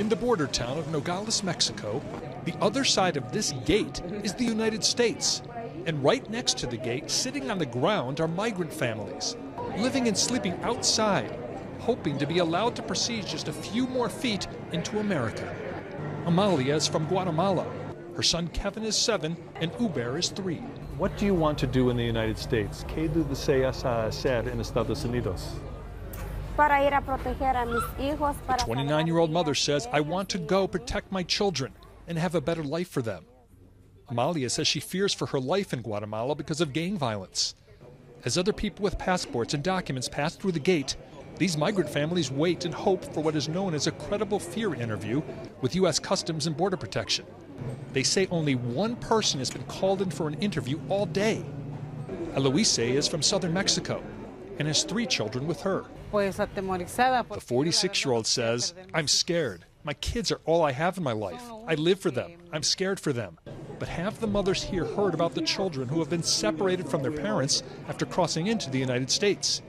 In the border town of Nogales, Mexico, the other side of this gate is the United States. And right next to the gate, sitting on the ground, are migrant families, living and sleeping outside, hoping to be allowed to proceed just a few more feet into America. Amalia is from Guatemala. Her son Kevin is 7 and Uber is 3. What do you want to do in the United States? ¿Qué deseas hacer en Estados Unidos? The 29-year-old mother says, I want to go protect my children and have a better life for them. Amalia says she fears for her life in Guatemala because of gang violence. As other people with passports and documents pass through the gate, these migrant families wait and hope for what is known as a credible fear interview with U.S. Customs and Border Protection. They say only one person has been called in for an interview all day. Eloise is from southern Mexico and has 3 children with her. The 46-year-old says, I'm scared. My kids are all I have in my life. I live for them. I'm scared for them. But have the mothers here heard about the children who have been separated from their parents after crossing into the United States?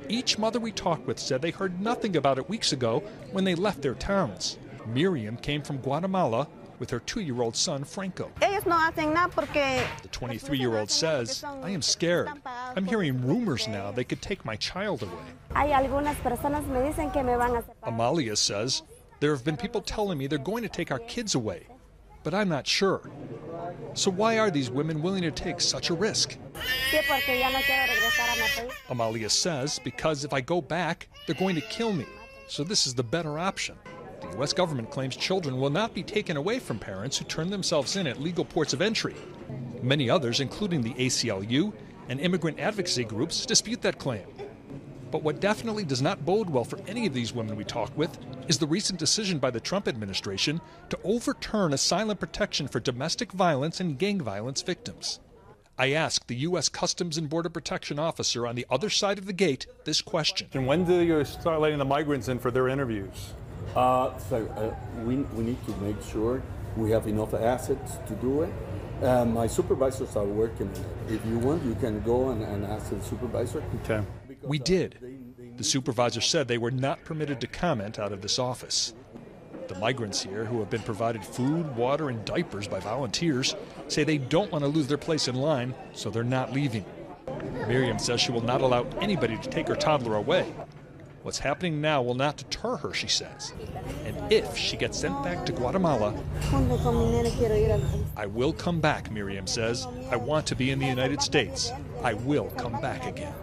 Each mother we talked with said they heard nothing about it weeks ago when they left their towns. Miriam came from Guatemala with her 2-year-old son, Franco. The 23-year-old says, I am scared. I'm hearing rumors now they could take my child away. Amalia says, there have been people telling me they're going to take our kids away, but I'm not sure. So why are these women willing to take such a risk? Amalia says, because if I go back, they're going to kill me. So this is the better option. The U.S. government claims children will not be taken away from parents who turn themselves in at legal ports of entry. Many others, including the ACLU and immigrant advocacy groups, dispute that claim. But what definitely does not bode well for any of these women we talk with is the recent decision by the Trump administration to overturn asylum protection for domestic violence and gang violence victims. I asked the U.S. Customs and Border Protection officer on the other side of the gate this question. And when do you start letting the migrants in for their interviews? We need to make sure we have enough assets to do it. My supervisors are working on it. If you want, you can go and ask the supervisor. Okay. We did. The supervisor said they were not permitted to comment out of this office. The migrants here, who have been provided food, water, and diapers by volunteers, say they don't want to lose their place in line, so they're not leaving. Miriam says she will not allow anybody to take her toddler away. What's happening now will not deter her, she says. And if she gets sent back to Guatemala, I will come back, Miriam says. I want to be in the United States. I will come back again.